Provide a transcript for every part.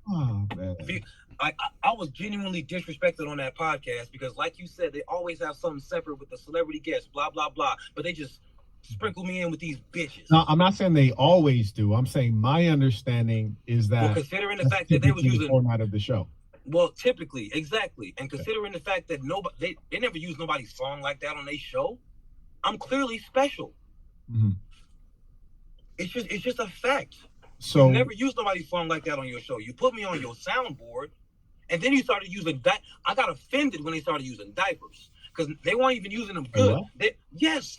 Oh man. I was genuinely disrespected on that podcast because, like you said, they always have something separate with the celebrity guests, blah blah blah. But they just sprinkle me in with these bitches. No, I'm not saying they always do. I'm saying my understanding is that considering the that's fact that they was typically the using format of the show. Well, typically, exactly, and considering the fact that they never use nobody's song like that on their show, I'm clearly special. Mm-hmm. It's just a fact. So you never used nobody's song like that on your show. You put me on your soundboard, and then you started using I got offended when they started using diapers because they weren't even using them good. Yes,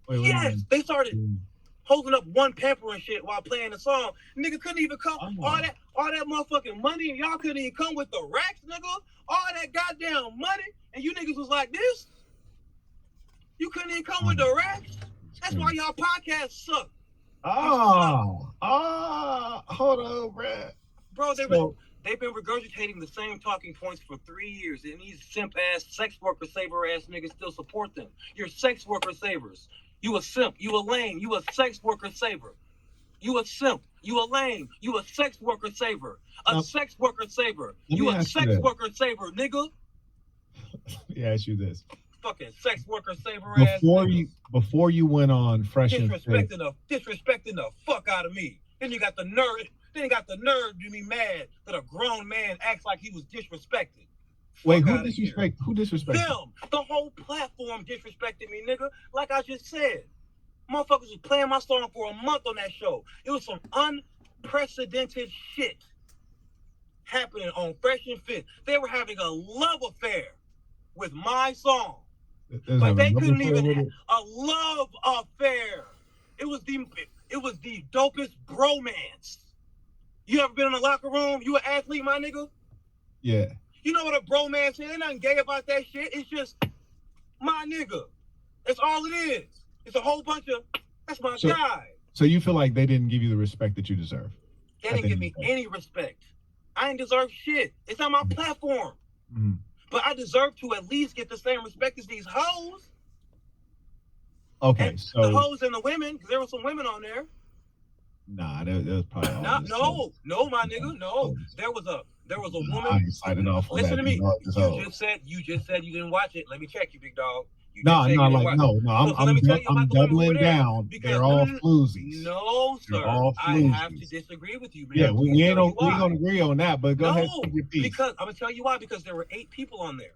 they started holding up one pamper and shit while playing the song. Nigga couldn't even come. All that motherfucking money, and y'all couldn't even come with the racks, nigga. All that goddamn money, and you niggas was like this. You couldn't even come with the racks. That's why y'all podcasts suck. Hold on, bro. They've been regurgitating the same talking points for 3 years, and these simp ass sex worker saver ass niggas still support them. You're sex worker savers. You a simp. You a lame. You a sex worker saver. You a simp. You a lame. You a sex worker saver. Sex worker saver. You a sex worker saver, nigga. Let me ask you this. Fucking sex worker saver ass niggas. Before you went on FreshAndFit, disrespecting the fuck out of me. Then you got the nerve. Then you got the nerve to be mad that a grown man acts like he was disrespected. Wait, who disrespected? Them. The whole platform disrespected me, nigga. Like I just said. Motherfuckers was playing my song for a month on that show. It was some unprecedented shit happening on Fresh and Fit. They were having a love affair with my song. But they couldn't even have a love affair. It was the dopest bromance. You ever been in a locker room? You an athlete, my nigga? Yeah. You know what a bromance is? Ain't nothing gay about that shit. It's just my nigga. That's all it is. It's a whole bunch of, that's my guy. So you feel like they didn't give you the respect that you deserve? They didn't give me any respect. I ain't deserve shit. It's on my platform. Mm-hmm. But I deserve to at least get the same respect as these hoes. Okay, and so the hoes and the women, because there were some women on there. Nah, there was probably no, my nigga, no. There was a woman. I decided off. Listen to me. You just said you didn't watch it. Let me check you, big dog. I'm doubling down. They're all floozies. No, sir. I have to disagree with you, man. Yeah, we don't agree on that, but go ahead and your piece. Because I'm gonna tell you why. Because there were 8 people on there.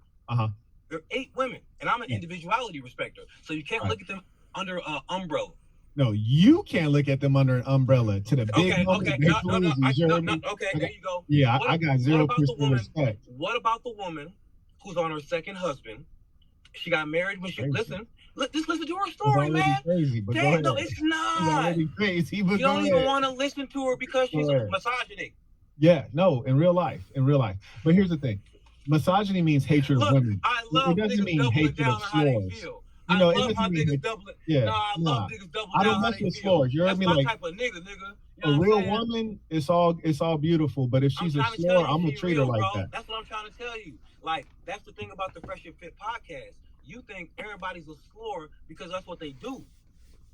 There are 8 women, and I'm an individuality respecter, so you can't look at them under an umbrella. No, you can't look at them under an umbrella. To the big okay, there you go. Yeah, I got 0% respect. What about the woman who's on her second husband? She got married when she just listen to her story, man. Crazy, but Damn, no, it's not. Crazy, but you don't even want to listen to her because she's a misogyny. Yeah, no, in real life. But here's the thing: misogyny means hatred of women. It doesn't mean hatred of slurs. You know, I love how niggas double it. Yeah, I love niggas double I down don't how mess they with feel. slurs. You heard me? That's my Like type of nigga. A real woman, it's all beautiful. But if she's a slur, I'm gonna treat her like that. That's what I'm trying to tell you. Like, that's the thing about the Fresh and Fit podcast. You think everybody's a slur because that's what they do.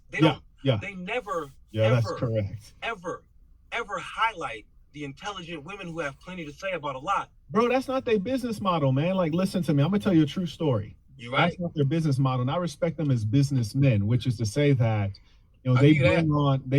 They don't. Yeah. They never. That's correct. Ever highlight the intelligent women who have plenty to say about a lot. Bro, that's not their business model, man. Like, listen to me. I'm gonna tell you a true story. You right? That's not their business model, and I respect them as businessmen, which is to say that, you know, they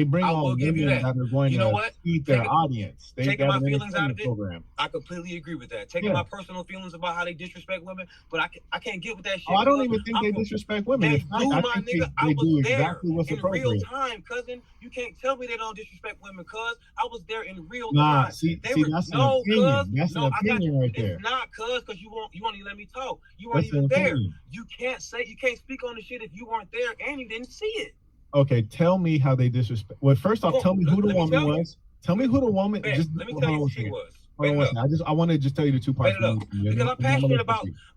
bring on women that are going to feed their audience. Taking my feelings out of it, I completely agree with that. Taking my personal feelings about how they disrespect women, but I can't get with that shit. I don't even think they disrespect women. They do, my nigga. I was there in real time, cousin. You can't tell me they don't disrespect women, cuz I was there in real time. See, that's an opinion. That's an opinion right there. It's not, cuz, because you won't even let me talk. You weren't even there. You can't speak on the shit if you weren't there and you didn't see it. Okay, tell me how they disrespect. Well, first off, tell me who the woman was. Tell me who the woman. Just let me tell you who she was. I want to just tell you the 2 parts. Because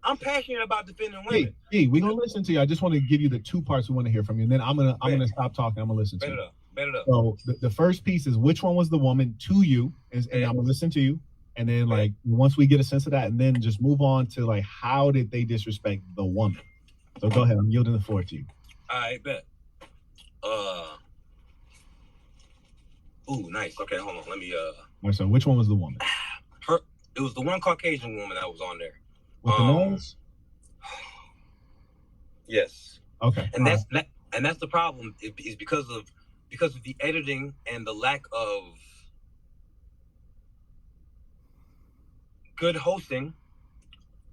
I'm passionate about defending women. Hey, we're gonna listen to you. I just want to give you the 2 parts we want to hear from you, and then I'm gonna stop talking. I'm gonna listen to you. Bet it up. So the first piece is which one was the woman to you, and I'm gonna listen to you, and then like once we get a sense of that, and then just move on to like how did they disrespect the woman. So go ahead. I'm yielding the floor to you. I bet. Ooh, nice. Okay, hold on. Let me. So which one was the woman? It was the one Caucasian woman that was on there. With the nose? Yes. Okay. And that's the problem is because of the editing and the lack of good hosting.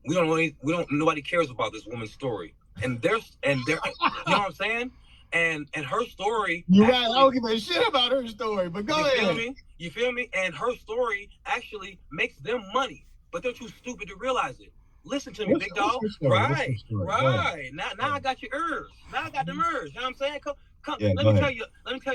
Nobody cares about this woman's story. And there's you know what I'm saying? And her story. You're right. I don't give a shit about her story, but go ahead. You feel me? And her story actually makes them money, but they're too stupid to realize it. Listen to me, big dog. Right. Now I got your ears. Now I got them ears. You know what I'm saying? Come. Yeah, let me tell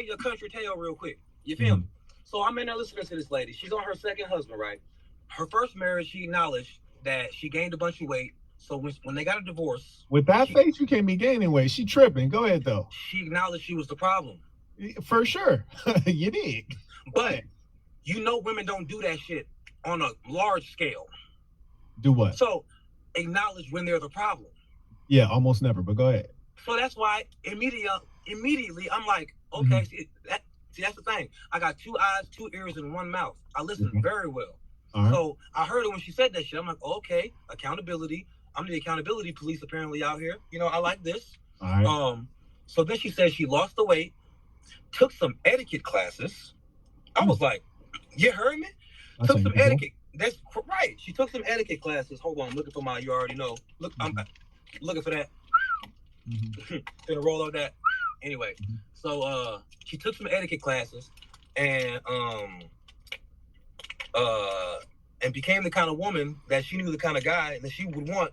you a country tale real quick. You feel me? So I'm in there listening to this lady. She's on her second husband, right? Her first marriage, she acknowledged that she gained a bunch of weight. So when they got a divorce, with that face, you can't be gaining weight. She tripping. Go ahead though. She acknowledged she was the problem. For sure, you did. But women don't do that shit on a large scale. Do what? So acknowledge when they're the problem. Yeah, almost never. But go ahead. So that's why immediately I'm like, okay, see that's the thing. I got 2 eyes, 2 ears, and 1 mouth. I listen very well. Right. So I heard it when she said that shit. I'm like, okay, accountability. I'm the accountability police apparently out here. You know, I like this. All right. So then she said she lost the weight, took some etiquette classes. I was like, you heard me? Took some etiquette. That's right. She took some etiquette classes. Hold on, I'm looking for my. You already know. Look, I'm looking for that. Gonna roll up that. Anyway, so she took some etiquette classes, and became the kind of woman that she knew the kind of guy that she would want.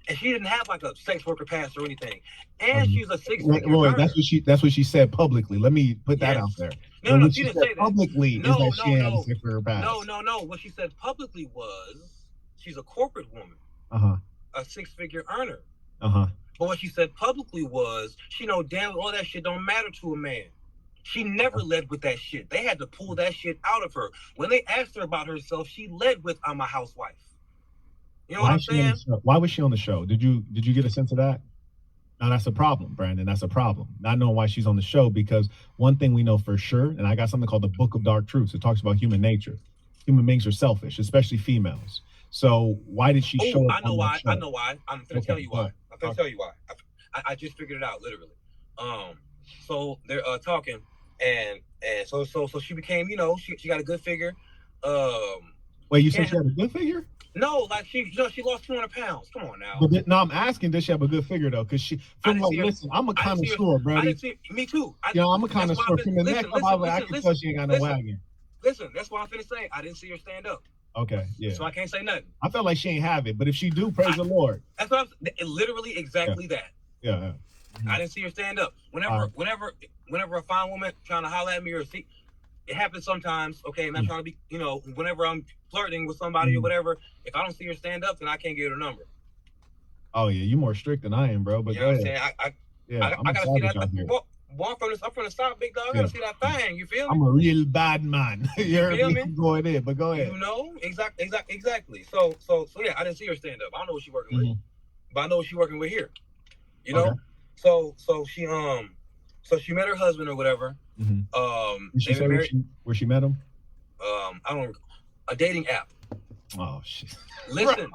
And she didn't have like a sex worker past or anything. And she's a 6-figure earner. That's what she said publicly. Let me put that out there. No, she didn't say that. Publicly, she had a sex worker past. No. What she said publicly was she's a corporate woman. A 6-figure earner. But what she said publicly was she know damn all that shit don't matter to a man. She never led with that shit. They had to pull that shit out of her. When they asked her about herself, she led with "I'm a housewife." You know what I'm saying? Why was she on the show? Did you get a sense of that? Now that's a problem, Brandon. That's a problem. Not knowing why she's on the show, because one thing we know for sure, and I got something called the Book of Dark Truths. It talks about human nature. Human beings are selfish, especially females. So why did she show up? I know why. I'm gonna tell you why. I just figured it out literally. So they're talking, and so she became, she got a good figure. Wait, you said she had a good figure? No, like she lost 200 pounds. Come on now. But no, I'm asking, does she have a good figure though? Because listen, I'm a connoisseur, bro. Me too. I'm a connoisseur. From the neck up, I can tell she ain't got no wagon. Listen, that's what I'm finna say. I didn't see her stand up. Okay, yeah. So I can't say nothing. I felt like she ain't have it, but if she do, praise the Lord. That's what literally exactly that. Yeah. I didn't see her stand up. Whenever a fine woman trying to holler at me or see, it happens sometimes. Okay, and I'm trying to be, whenever I'm flirting with somebody or whatever, if I don't see her stand up, then I can't get her number. Oh yeah, you more strict than I am, bro. But you know what I'm saying? I gotta see that. Boy, I'm from the South, big dog. I gotta see that thing. You feel me? I'm a real bad man. You feel me? Going in, but go ahead. Exactly. So yeah, I didn't see her stand up. I don't know what she's working with, but I know what she's working with here. You know. Okay. So she met her husband or whatever. Did she say where she met him? A dating app. Oh shit. Listen,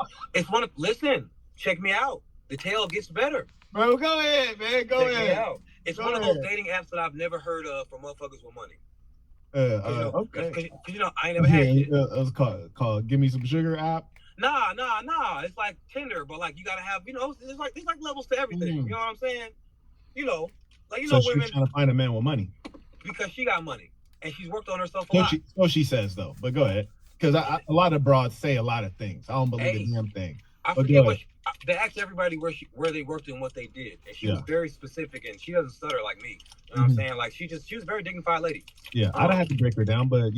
check me out. The tale gets better. Bro, go ahead, man. Go ahead. It's one of those dating apps that I've never heard of for motherfuckers with money. Okay. Because I ain't never had shit. It was called Give Me Some Sugar app. Nah. It's like Tinder, but like you gotta have, it's like levels to everything. You know what I'm saying? So women she's trying to find a man with money. Because she got money and she's worked on herself a lot. So she says though, but go ahead. Because a lot of broads say a lot of things. I don't believe a damn thing. I forget they asked everybody where they worked and what they did, and she was very specific, and she doesn't stutter like me. You know what I'm saying? Like she was a very dignified lady. Yeah, I don't have to break her down, but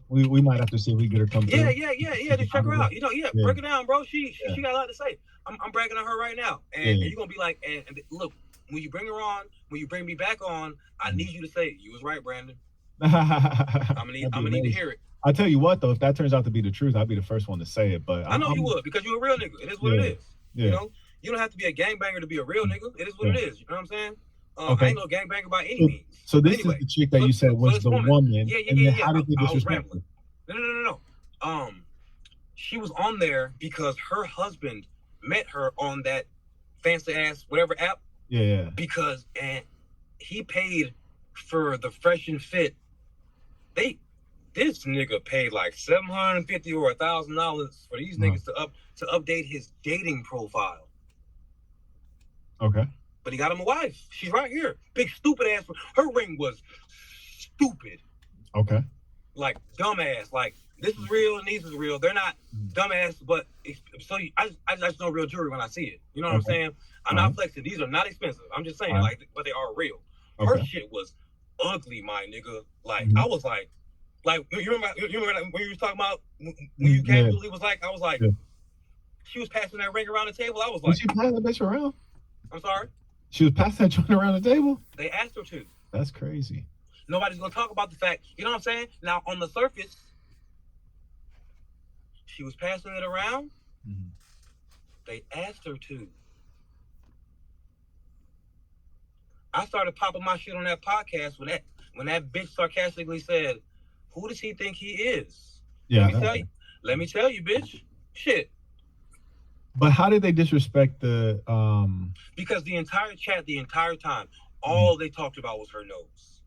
we might have to see if we get her come through. Yeah. Just check her out. Break her down, bro. She got a lot to say. I'm bragging on her right now, and you're gonna be like, and look, when you bring her on, when you bring me back on, I need you to say you was right, Brandon. I'm gonna need to hear it. I tell you what, though, if that turns out to be the truth, I'll be the first one to say it. But I know you would, because you're a real nigga. It is what it is. Yeah. You don't have to be a gangbanger to be a real nigga. It is what it is. You know what I'm saying? I ain't no gangbanger by any means. So this is the chick that you said was the woman. Yeah. How did they disrespect her? No. She was on there because her husband met her on that fancy ass whatever app. Yeah. Because he paid for the FreshAndFit. This nigga paid like $750 or $1,000 for these niggas to update his dating profile. Okay. But he got him a wife. She's right here. Big stupid ass. Her ring was stupid. Okay. Like dumbass. Like this is real and these is real. They're not dumbass, but I just know real jewelry when I see it. You know what I'm saying? I'm not flexing. These are not expensive. I'm just saying but they are real. Her shit was ugly, my nigga. Like I was like you remember when you was talking about when you casually was like, I was like, she was passing that ring around the table. I was like, was she passing that bitch around? I'm sorry? She was passing that joint around the table? They asked her to. That's crazy. Nobody's gonna talk about the fact, you know what I'm saying? Now on the surface, she was passing it around. Mm-hmm. They asked her to. I started popping my shit on that podcast when that bitch sarcastically said, "Who does he think he is?" Yeah. Let me tell you, bitch. Shit. But how did they disrespect the Because the entire chat, the entire time, all they talked about was her nose.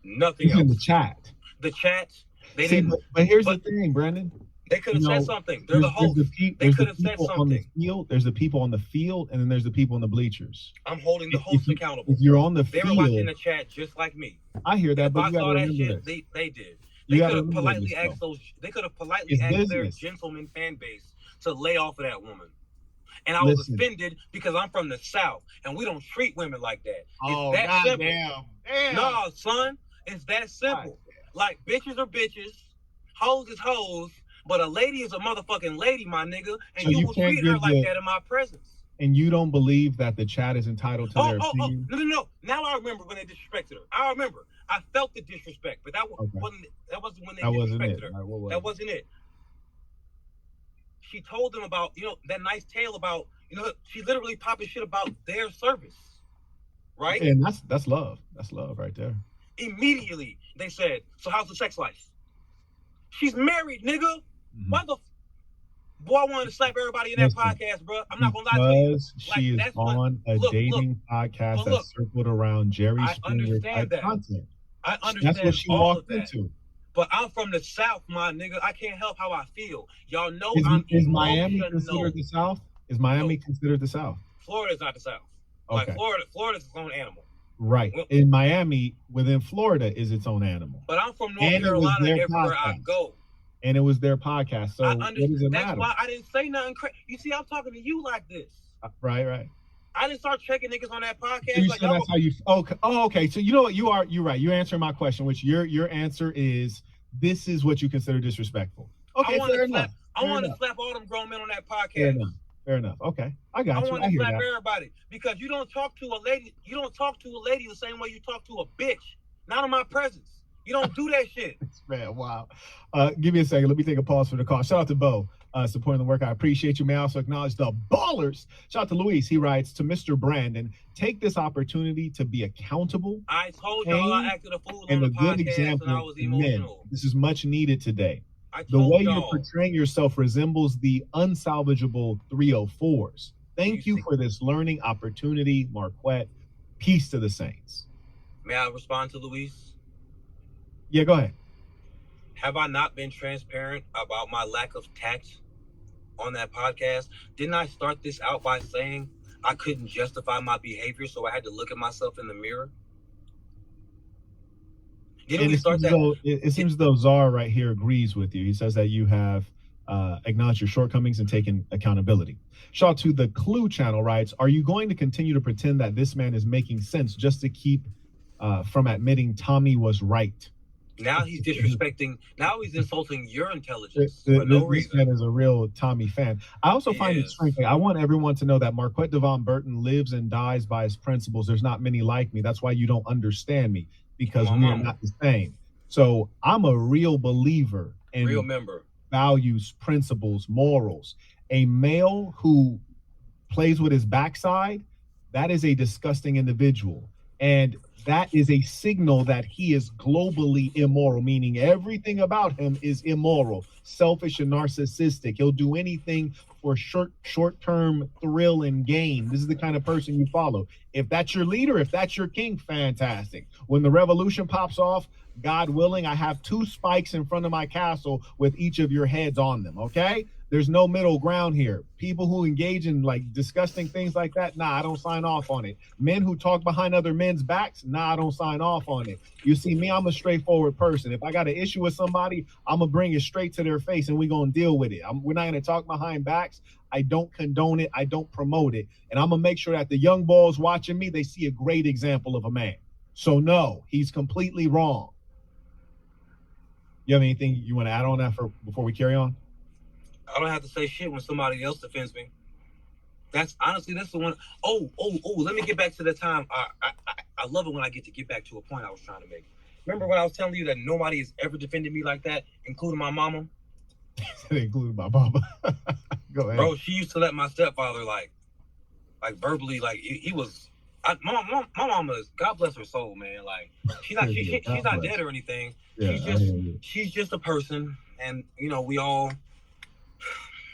Nothing else. In the chat. The chat, they didn't. But here's the thing, Brandon. They could have said something. They're the host. They could have said something. There's the people on the field, and then there's the people in the bleachers. I'm holding the host accountable. If you're on the field, they were watching the chat just like me. I hear that, but I saw that shit. They did. They could have politely asked their gentleman fan base to lay off of that woman. And I was offended because I'm from the South and we don't treat women like that. It's that simple. Damn. No, son, it's that simple. Like bitches are bitches, hoes is hoes, but a lady is a motherfucking lady, my nigga, and so you will treat her like that in my presence. And you don't believe that the chat is entitled to their opinion? No. Now I remember when they disrespected her. I remember. I felt the disrespect, but that wasn't when they disrespected her. That wasn't it. She told them about, that nice tale about, she literally popping shit about their service. Right? And that's love. That's love right there. Immediately, they said, so how's the sex life? She's married, nigga. Mm-hmm. Why the... Boy, I wanted to slap everybody in that podcast, bro. I'm not going to lie to you. She is on a dating podcast that's circled around Jerry Springer type content. I understand that's what she walked into. But I'm from the South, my nigga. I can't help how I feel. Y'all know is Miami considered the South? Is Miami considered the South? Florida's not the South. Okay. Like Florida's its own animal. Right. In Miami, within Florida, is its own animal. But I'm from North Carolina everywhere I go. And it was their podcast. So what does it matter? That's why I didn't say nothing crazy. You see, I'm talking to you like this. Right. I didn't start checking niggas on that podcast. So you said that's how you... Okay. Oh, okay. So you know what? You're right. You're answering my question, which your answer is, this is what you consider disrespectful. Okay, fair enough. I want to slap all them grown men on that podcast. Fair enough. Okay, I got you. I want to slap everybody because you don't talk to a lady. You don't talk to a lady the same way you talk to a bitch. Not in my presence. You don't do that shit. Man, wow. Give me a second. Let me take a pause for the call. Shout out to Bo supporting the work. I appreciate you. May I also acknowledge the ballers. Shout out to Luis. He writes to Mr. Brandon, take this opportunity to be accountable. I told y'all I acted a fool on the podcast and I was emotional. This is much needed today. The way you're portraying yourself resembles the unsalvageable 304s. Thank you for this learning opportunity, Marquett. Peace to the Saints. May I respond to Luis? Yeah, go ahead. Have I not been transparent about my lack of tact on that podcast? Didn't I start this out by saying I couldn't justify my behavior, so I had to look at myself in the mirror? Didn't we start that? It seems as though Czar right here agrees with you. He says that you have acknowledged your shortcomings and taken accountability. Shout out to the Clue channel writes, are you going to continue to pretend that this man is making sense just to keep from admitting Tommy was right? Now he's disrespecting. Now he's insulting your intelligence for no reason. This man is a real Tommy fan. I also find it strange. I want everyone to know that Marquett Devon Burton lives and dies by his principles. There's not many like me. That's why you don't understand me, because we are not the same. So I'm a real believer in real member values, principles, morals. A male who plays with his backside, that is a disgusting individual. And that is a signal that he is globally immoral, meaning everything about him is immoral, selfish, and narcissistic. He'll do anything for short-term thrill and gain. This is the kind of person you follow. If that's your leader, if that's your king, fantastic. When the revolution pops off, God willing, I have 2 spikes in front of my castle with each of your heads on them, okay? There's no middle ground here. People who engage in like disgusting things like that, nah, I don't sign off on it. Men who talk behind other men's backs, nah, I don't sign off on it. You see me, I'm a straightforward person. If I got an issue with somebody, I'm gonna bring it straight to their face and we're gonna deal with it. We're not gonna talk behind backs. I don't condone it. I don't promote it. And I'm gonna make sure that the young boys watching me, they see a great example of a man. So no, he's completely wrong. You have anything you want to add on that before we carry on? I don't have to say shit when somebody else defends me. That's honestly, that's the one. Oh, let me get back to the time. I love it when I get back to a point I was trying to make. Remember when I was telling you that nobody has ever defended me like that, including my mama? Including my mama. Go ahead. Bro, she used to let my stepfather like verbally, like he was. My mama is, God bless her soul, man. Like she's not dead or anything. Yeah, she's just a person, and you know we all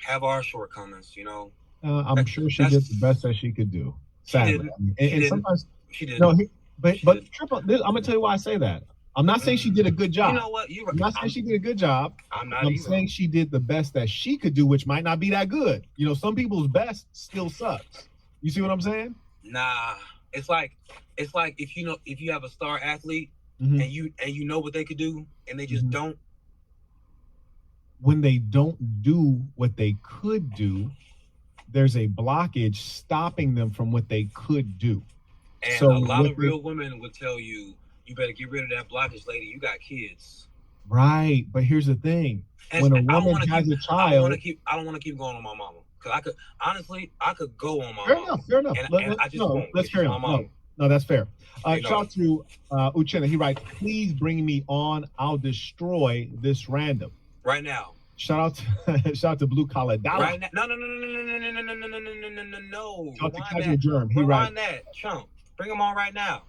have our shortcomings, you know. I'm sure she did the best that she could do. Sadly, and sometimes she did. No, but Triple, I'm gonna tell you why I say that. I'm not saying she did a good job. You know what? I'm not saying she did a good job. I'm saying she did the best that she could do, which might not be that good. You know, some people's best still sucks. You see what I'm saying? Nah, it's like if you have a star athlete and you know what they could do and they just don't. When they don't do what they could do, there's a blockage stopping them from what they could do. And so a lot of real women would tell you, you better get rid of that blockage, lady. You got kids. Right. But here's the thing. When a woman has a child. I don't want to keep going on my mama. Because I could go on my mama. Fair enough. And I just won't. Let's carry on. No, that's fair. Shout out to Uchenna. He writes, please bring me on. I'll destroy this random. Right now. Shout out to Blue Collar Dollar. Right now. No. Shout out to Casual Germ. He writes that chump. Bring him on right now.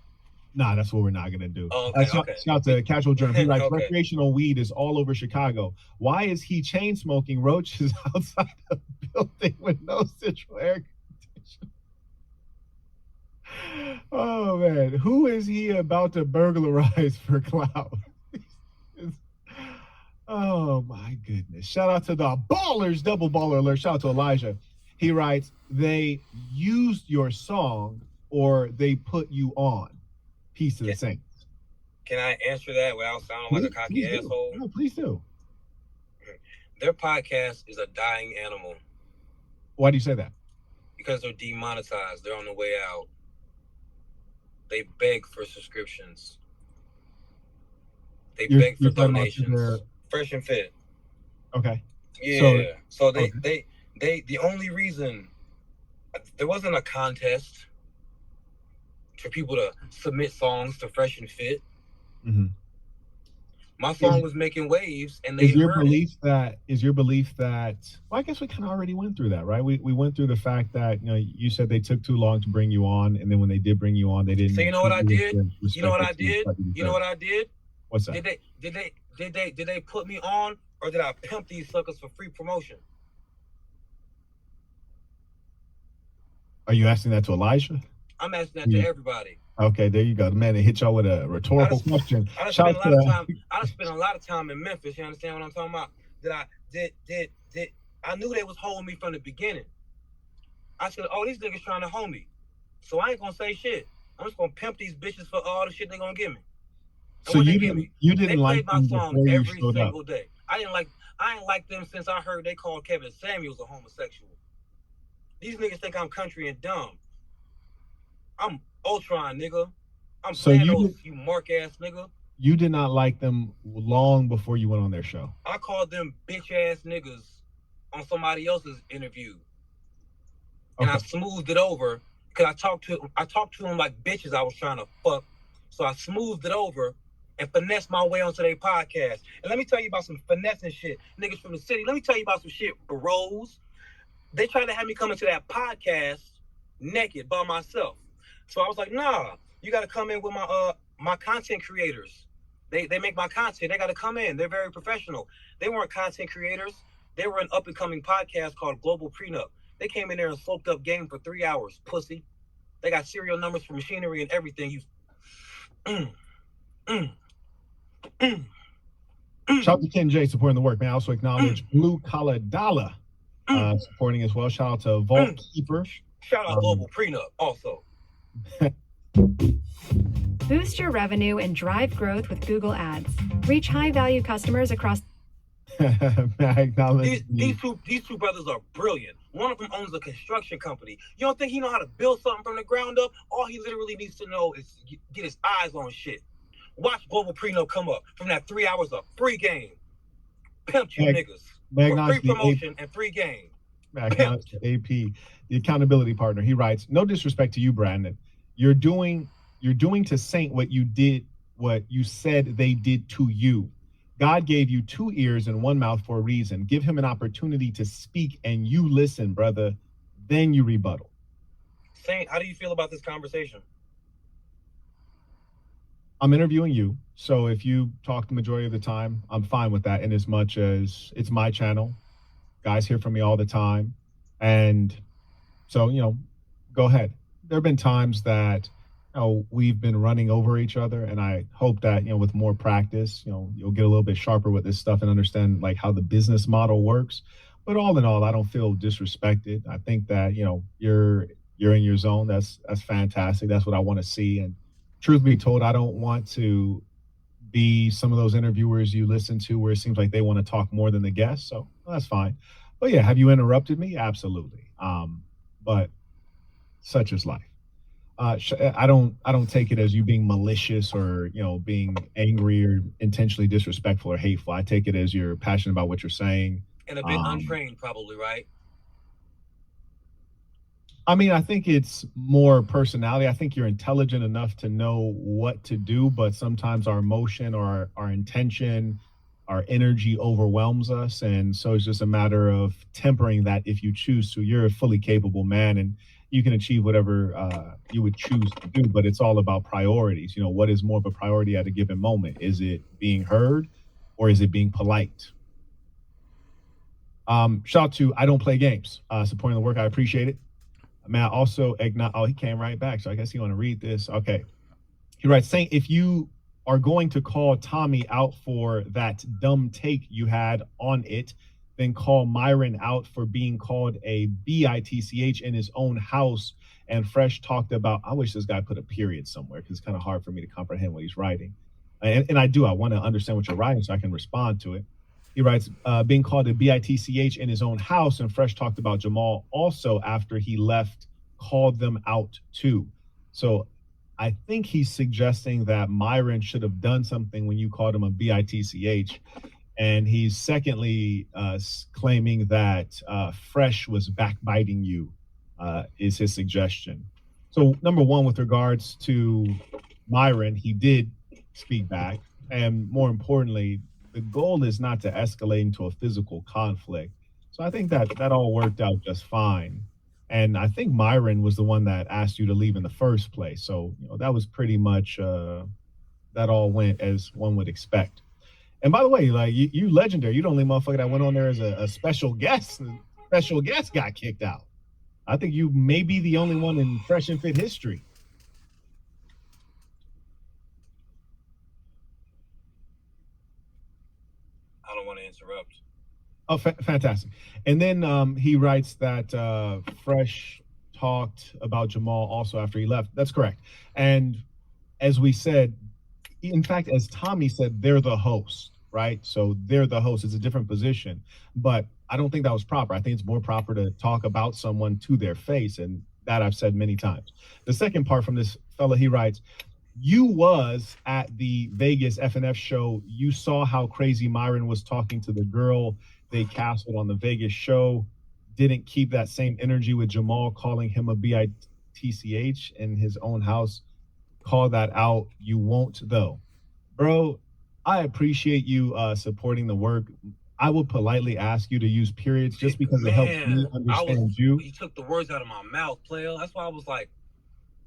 Nah, that's what we're not gonna do. Oh, okay, shout out to Casual Germ. He writes, recreational weed is all over Chicago. Why is he chain smoking roaches outside the building with no central air conditioning? Oh man, who is he about to burglarize for clout? Oh my goodness. Shout out to the ballers, double baller alert. Shout out to Elijah. He writes, they used your song or they put you on. Peace to the saints. Can I answer that without sounding like a cocky asshole? No, please do. Their podcast is a dying animal. Why do you say that? Because they're demonetized. They're on the way out. They beg for subscriptions. They beg for donations. Fresh and Fit. Okay. Yeah. So they the only reason there wasn't a contest for people to submit songs to Fresh and Fit. Mm-hmm. My song was making waves, and they is your belief that well, I guess we kind of already went through that, right? We went through the fact that you said they took too long to bring you on, and then when they did bring you on, they didn't. So you know what I did? You know what I did? What's that? Did they put me on, or did I pimp these suckers for free promotion? Are you asking that to Elijah? I'm asking that to everybody. Okay, there you go. The man that hit y'all with a rhetorical question. I spent a lot of time in Memphis. You understand what I'm talking about? I knew they was holding me from the beginning. I said, oh, these niggas trying to hold me. So I ain't gonna say shit. I'm just gonna pimp these bitches for all the shit they gonna give me. So you didn't like my song every single day. I ain't like them since I heard they called Kevin Samuels a homosexual. These niggas think I'm country and dumb. I'm Ultron, nigga. I'm Thanos, you mark ass nigga. You did not like them long before you went on their show. I called them bitch ass niggas on somebody else's interview. And I smoothed it over because I talked to them like bitches I was trying to fuck. So I smoothed it over and finessed my way onto their podcast. And let me tell you about some finessing shit. Niggas from the city. Let me tell you about some shit, bros. They tried to have me come into that podcast naked by myself. So I was like, nah, You got to come in with my content creators. They make my content. They got to come in. They're very professional. They weren't content creators. They were an up-and-coming podcast called Global Prenup. They came in there and soaked up game for 3 hours, pussy. They got serial numbers for machinery and everything. Shout out to Ken J supporting the work, man. I also acknowledge Blue Collar Dollar supporting as well. Shout out to Vault Keeper. Shout out Global Prenup also. Boost your revenue and drive growth with Google Ads. Reach high-value customers across. These two brothers are brilliant. One of them owns a construction company. You don't think he know how to build something from the ground up? All he literally needs to know is get his eyes on shit. Watch Global Prenup come up from that 3 hours of free game. Pimp you niggas. Free promotion and free game. Acknowledge to AP, the accountability partner. He writes, no disrespect to you, Brandon. You're doing to Saint what you said they did to you. God gave you 2 ears and 1 mouth for a reason. Give him an opportunity to speak and you listen, brother. Then you rebuttal. Saint, how do you feel about this conversation? I'm interviewing you. So if you talk the majority of the time, I'm fine with that in as much as it's my channel. Guys hear from me all the time. And so, go ahead. There have been times that we've been running over each other, and I hope that with more practice, you'll get a little bit sharper with this stuff and understand like how the business model works. But all in all, I don't feel disrespected. I think that you're in your zone. That's fantastic. That's what I want to see. And truth be told, I don't want to be some of those interviewers you listen to where it seems like they want to talk more than the guest. So that's fine. But yeah, have you interrupted me? Absolutely. But such is life. I don't take it as you being malicious or being angry or intentionally disrespectful or hateful. I take it as you're passionate about what you're saying. And a bit untrained, probably, right? I mean, I think it's more personality. I think you're intelligent enough to know what to do, but sometimes our emotion or our intention, our energy overwhelms us. And so it's just a matter of tempering that if you choose to. You're a fully capable man and you can achieve whatever you would choose to do, but it's all about priorities. What is more of a priority at a given moment? Is it being heard or is it being polite? Shout out to I Don't Play Games, supporting the work. I appreciate it. Man, also he came right back, so I guess you want to read this. Okay. He writes, saying, if you are going to call Tommy out for that dumb take you had on it, then call Myron out for being called a bitch in his own house. And Fresh talked about, I wish this guy put a period somewhere because it's kind of hard for me to comprehend what he's writing. And I want to understand what you're writing so I can respond to it. He writes, being called a bitch in his own house, and Fresh talked about Jamal also after he left, called them out too. So I think he's suggesting that Myron should have done something when you called him a bitch. And he's secondly claiming that Fresh was backbiting you, is his suggestion. So number one, with regards to Myron, he did speak back. And more importantly, the goal is not to escalate into a physical conflict. So I think that all worked out just fine. And I think Myron was the one that asked you to leave in the first place. So, that was pretty much, that all went as one would expect. And by the way, like you legendary, you the only motherfucker that went on there as a special guest. Special guest got kicked out. I think you may be the only one in Fresh and Fit history. I don't want to interrupt. Oh, fantastic. And then he writes that Fresh talked about Jamal also after he left. That's correct. And as we said, in fact, as Tommy said, they're the host, right? So they're the host. It's a different position. But I don't think that was proper. I think it's more proper to talk about someone to their face. And that I've said many times. The second part from this fella, he writes, you was at the Vegas FNF show. You saw how crazy Myron was talking to the girl they casted on the Vegas show. Didn't keep that same energy with Jamal calling him a bitch in his own house. Call that out. You won't though. Bro, I appreciate you supporting the work. I would politely ask you to use periods just because it helps me understand you. You took the words out of my mouth, player. That's why I was like,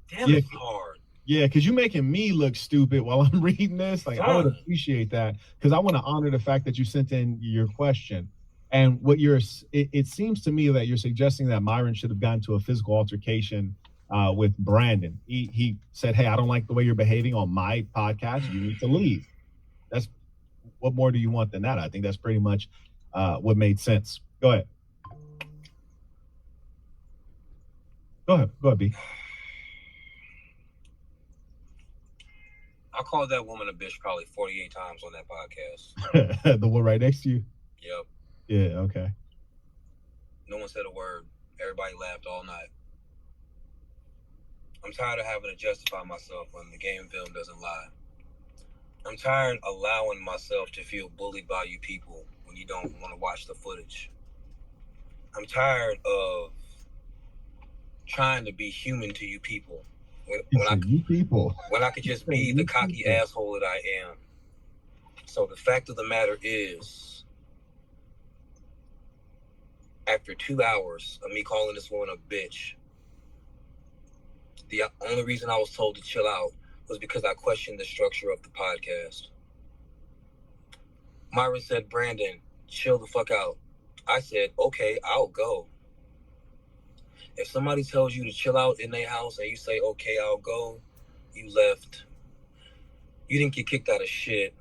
damn, it's hard. Yeah, because you're making me look stupid while I'm reading this. Like, I would appreciate that because I want to honor the fact that you sent in your question. And what it seems to me that you're suggesting that Myron should have gotten to a physical altercation with Brandon. He said, "Hey, I don't like the way you're behaving on my podcast. You need to leave." That's what more do you want than that? I think that's pretty much what made sense. Go ahead. Go ahead, B. I called that woman a bitch probably 48 times on that podcast. The one right next to you? Yep. Yeah, okay. No one said a word. Everybody laughed all night. I'm tired of having to justify myself when the game film doesn't lie. I'm tired of allowing myself to feel bullied by you people when you don't want to watch the footage. I'm tired of trying to be human to you people. When I could just be the cocky asshole that I am. So the fact of the matter is, after 2 hours of me calling this woman a bitch, the only reason I was told to chill out was because I questioned the structure of the podcast. Myron said, "Brandon, chill the fuck out." I said, "Okay, I'll go." If somebody tells you to chill out in their house and you say, "Okay, I'll go," you left. You didn't get kicked out of shit.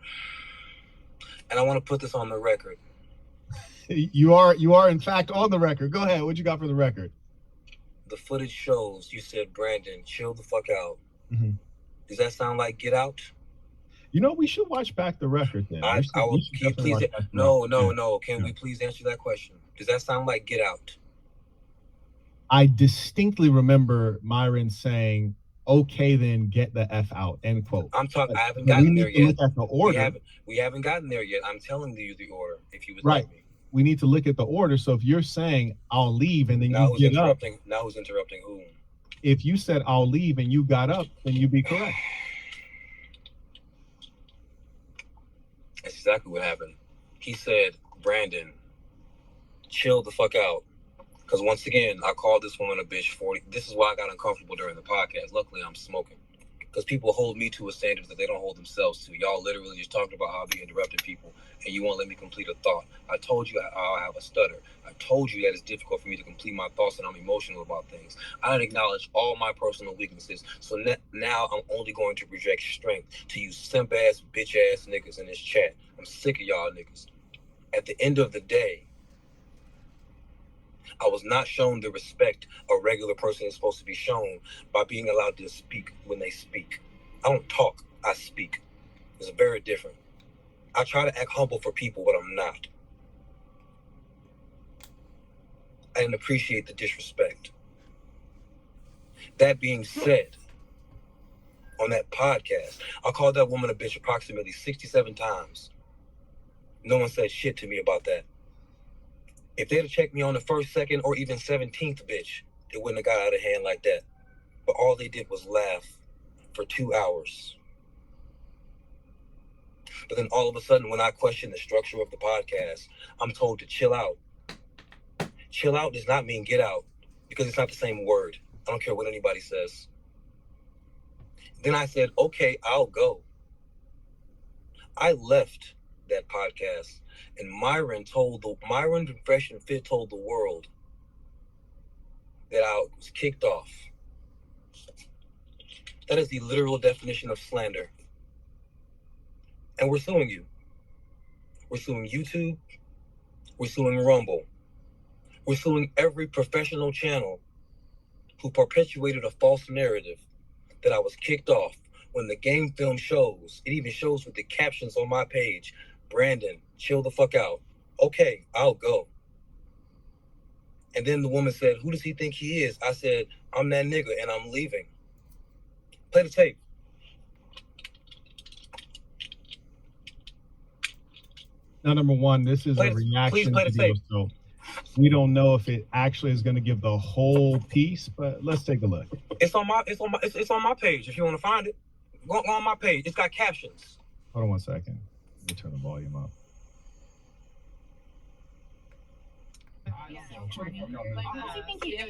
And I want to put this on the record. You are in fact on the record. Go ahead. What you got for the record? The footage shows you said, "Brandon, chill the fuck out." Mm-hmm. Does that sound like Get Out? You know, we should watch back the record then. No. Can we please answer that question? Does that sound like Get Out? I distinctly remember Myron saying, "Okay, then get the F out," end quote. I haven't gotten there yet. Look at the order. We haven't gotten there yet. I'm telling you the order. If you would right. Like me. We need to look at the order. So if you're saying I'll leave and then you get up. Now who's interrupting who? If you said I'll leave and you got up, then you'd be correct. That's exactly what happened. He said, "Brandon, chill the fuck out." Because once again, I called this woman a bitch 40. This is why I got uncomfortable during the podcast. Luckily, I'm smoking. Because people hold me to a standard that they don't hold themselves to. Y'all literally just talked about how I be interrupting people, and you won't let me complete a thought. I told you how I have a stutter. I told you that it's difficult for me to complete my thoughts and I'm emotional about things. I don't acknowledge all my personal weaknesses, so now I'm only going to project strength to you simp-ass, bitch-ass niggas in this chat. I'm sick of y'all niggas. At the end of the day, I was not shown the respect a regular person is supposed to be shown by being allowed to speak when they speak. I don't talk, I speak. It's very different. I try to act humble for people, but I'm not. I didn't appreciate the disrespect. That being said, on that podcast, I called that woman a bitch approximately 67 times. No one said shit to me about that. If they'd have checked me on the first, second, or even 17th bitch, it wouldn't have got out of hand like that. But all they did was laugh for 2 hours. But then all of a sudden, when I question the structure of the podcast, I'm told to chill out. Chill out does not mean get out, because it's not the same word. I don't care what anybody says. Then I said, "Okay, I'll go." I left that podcast, and Myron from Fresh and Fit told the world that I was kicked off. That is the literal definition of slander. And we're suing you. We're suing YouTube. We're suing Rumble. We're suing every professional channel who perpetuated a false narrative that I was kicked off. When the game film shows, it even shows with the captions on my page, "Brandon, chill the fuck out." Okay, I'll go. And then the woman said, "Who does he think he is?" I said, "I'm that nigga and I'm leaving." Play the tape. Now, number one, this is a reaction video, so we don't know if it actually is going to give the whole piece, but let's take a look. It's on my page. If you want to find it, go on my page. It's got captions. Hold on one second. Let me turn the volume up.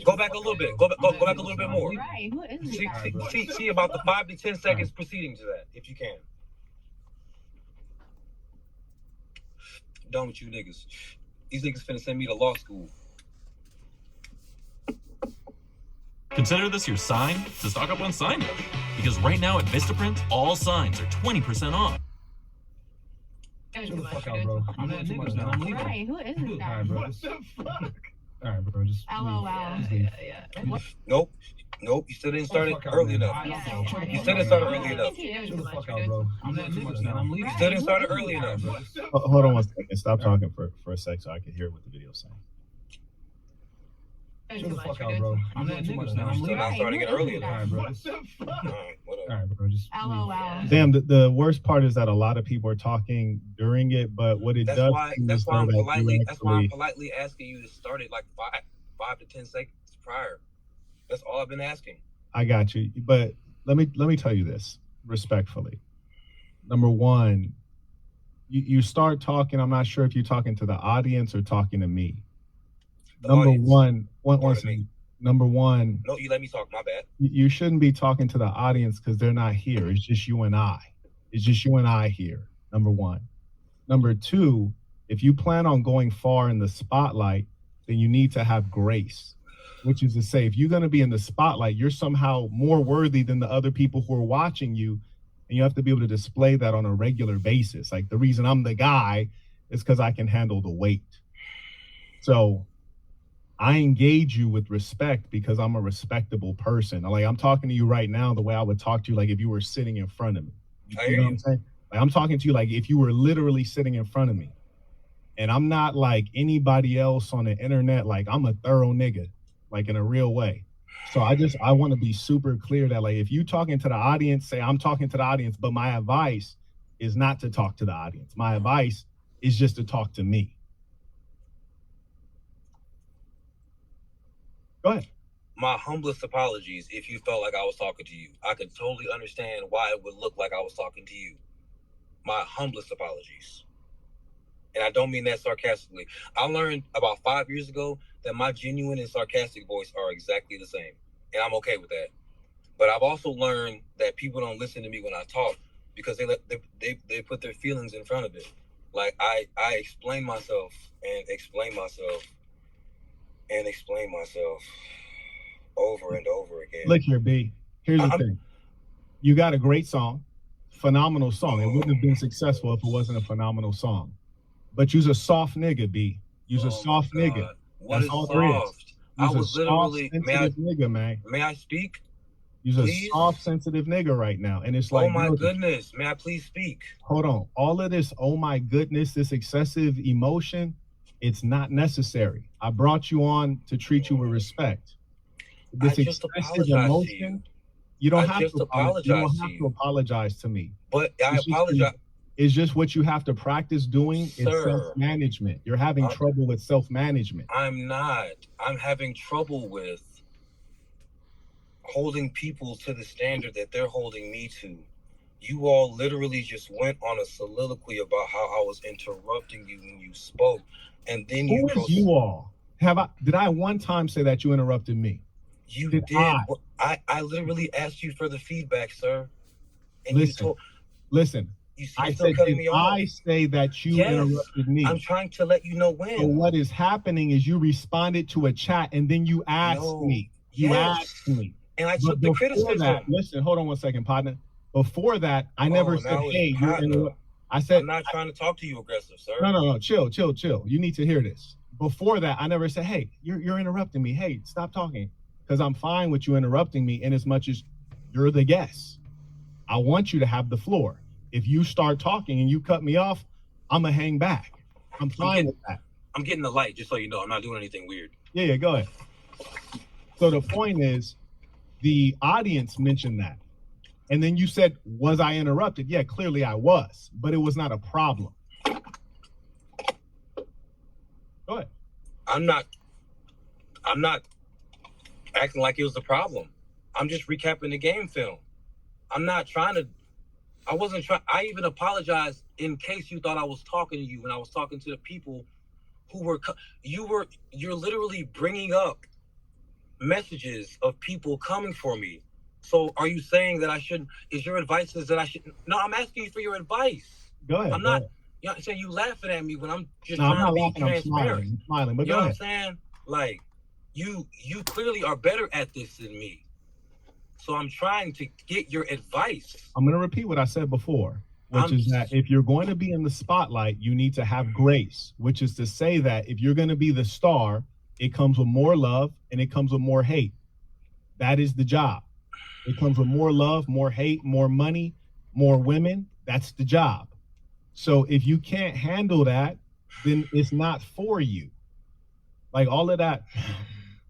Go back a little bit. Go back a little bit more. See about the 5 to 10 seconds preceding to that, if you can. Done with you niggas. These niggas finna send me to law school. Consider this your sign to stock up on sign up. Because right now at Vistaprint, all signs are 20% off. Shut the fuck out, bro. I'm doing too much now. I'm leaving. Right, who is this guy? Alright, bro. What the fuck? Alright, bro. Just LOL. Nope. You still didn't start it early enough. You still didn't start it early enough. Shut the fuck out, bro. I'm doing too much now. I'm leaving. You still didn't start it early enough. Hold on one second. Stop talking for a sec so I can hear what the video's saying. Shut the fuck out, bro. I'm doing too much now. I'm Still leaving. not starting it early enough. Alright, bro. Alright, whatever. Alright, bro. Just LOL. Damn, the worst part is that a lot of people are talking during it, but what it That's does why is I'm that you politely actually- asking you to start it like 5 to 10 seconds prior. That's all I've been asking. I got you, but let me tell you this respectfully. Number one, you start talking. I'm not sure if you're talking to the audience or talking to me. Number one, number one. No, you let me talk. My bad. You shouldn't be talking to the audience because they're not here. It's just you and I. It's just you and I here. Number one. Number two, if you plan on going far in the spotlight, then you need to have grace, which is to say, if you're going to be in the spotlight, you're somehow more worthy than the other people who are watching you. And you have to be able to display that on a regular basis. Like the reason I'm the guy is because I can handle the weight. So I engage you with respect because I'm a respectable person. Like I'm talking to you right now the way I would talk to you like if you were sitting in front of me. You know what I'm saying? Like I'm talking to you like if you were literally sitting in front of me. And I'm not like anybody else on the internet. Like I'm a thorough nigga, like in a real way. So I want to be super clear that like if you talking to the audience, say I'm talking to the audience, but my advice is not to talk to the audience. My advice is just to talk to me. Go ahead. My humblest apologies if you felt like I was talking to you. I could totally understand why it would look like I was talking to you. My humblest apologies. And I don't mean that sarcastically. I learned about 5 years ago that my genuine and sarcastic voice are exactly the same. And I'm okay with that. But I've also learned that people don't listen to me when I talk because they put their feelings in front of it. Like I explain myself and explain myself and explain myself over and over again. Look here, B. Here's the thing. You got a great song, phenomenal song. It wouldn't have been successful if it wasn't a phenomenal song. But you's a soft nigga, B. You's a soft nigga. What is soft? I was literally nigga, man. May I speak? You's a soft, sensitive nigga right now. And it's like, oh my goodness, may I please speak? Hold on. All of this, oh my goodness, this excessive emotion, it's not necessary. I brought you on to treat you with respect. This excessive emotion, you don't have to apologize. You don't have to apologize to me. But I apologize. It's just what you have to practice doing is self-management. You're having trouble with self-management. I'm not. I'm having trouble with holding people to the standard that they're holding me to. You all literally just went on a soliloquy about how I was interrupting you when you spoke. And then you you all? Did I one time say that you interrupted me? You did. I literally asked you for the feedback, sir. And listen. I said, did I say that you interrupted me? I'm trying to let you know when. So what is happening is you responded to a chat and then you asked me. You asked me. And I took the criticism. Listen, hold on one second, partner. Before that, I never said, hey, you're interrupting. I said, I'm not trying to talk to you aggressive, sir. No. Chill. You need to hear this. Before that, I never said, hey, you're interrupting me. Hey, stop talking. Because I'm fine with you interrupting me in as much as you're the guest. I want you to have the floor. If you start talking and you cut me off, I'm going to hang back. I'm fine with that. I'm getting the light, just so you know. I'm not doing anything weird. Yeah, go ahead. So the point is, the audience mentioned that. And then you said, was I interrupted? Yeah, clearly I was, but it was not a problem. Go ahead. I'm not acting like it was a problem. I'm just recapping the game film. I'm not trying to, I even apologized in case you thought I was talking to you when I was talking to the people you're literally bringing up messages of people coming for me. So are you saying that I shouldn't? Is your advice is that I shouldn't? No, I'm asking you for your advice. Go ahead. I'm not. You know, saying you laughing at me when I'm just No, I'm trying not to be laughing. I'm transparent. smiling. But You go know ahead. what I'm saying? Like, you clearly are better at this than me. So I'm trying to get your advice. I'm going to repeat what I said before, which is that if you're going to be in the spotlight, you need to have grace, which is to say that if you're going to be the star, it comes with more love and it comes with more hate. That is the job. It comes with more love, more hate, more money, more women. That's the job. So if you can't handle that, then it's not for you. Like all of that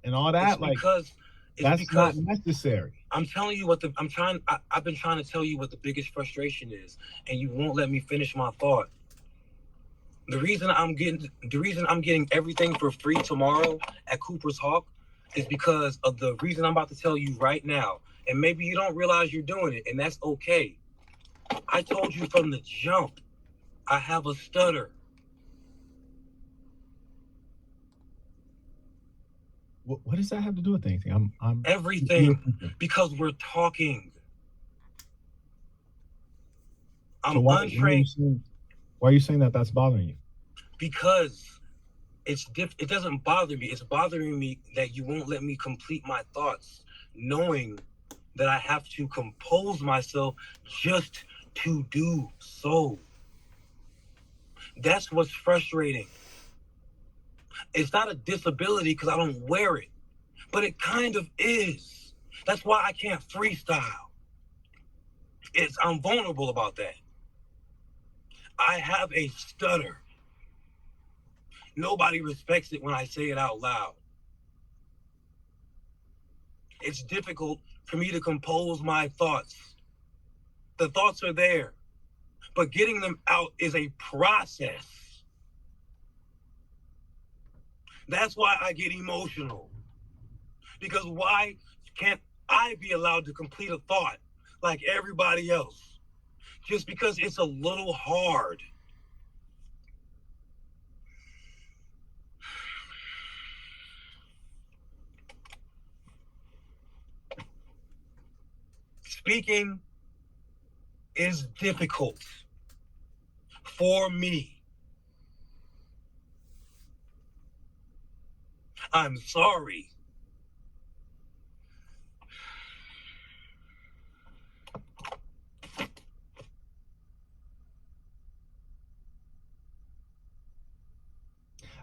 and all that, that's not necessary. I'm telling you what I've been trying to tell you what the biggest frustration is, and you won't let me finish my thought. The reason I'm getting everything for free tomorrow at Cooper's Hawk is because of the reason I'm about to tell you right now. And maybe you don't realize you're doing it, and that's okay. I told you from the jump, I have a stutter. What does that have to do with anything? I'm everything, because we're talking. I'm untrained. Why are you saying that that's bothering you? Because it doesn't bother me. It's bothering me that you won't let me complete my thoughts, knowing that I have to compose myself just to do so. That's what's frustrating. It's not a disability because I don't wear it, but it kind of is. That's why I can't freestyle. I'm vulnerable about that. I have a stutter. Nobody respects it when I say it out loud. It's difficult for me to compose my thoughts. The thoughts are there, but getting them out is a process. That's why I get emotional. Because why can't I be allowed to complete a thought like everybody else? Just because it's a little hard. Speaking is difficult for me. I'm sorry.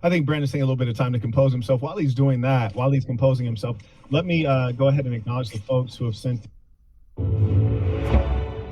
I think Brandon's taking a little bit of time to compose himself. While he's doing that, while he's composing himself, let me go ahead and acknowledge the folks who have sent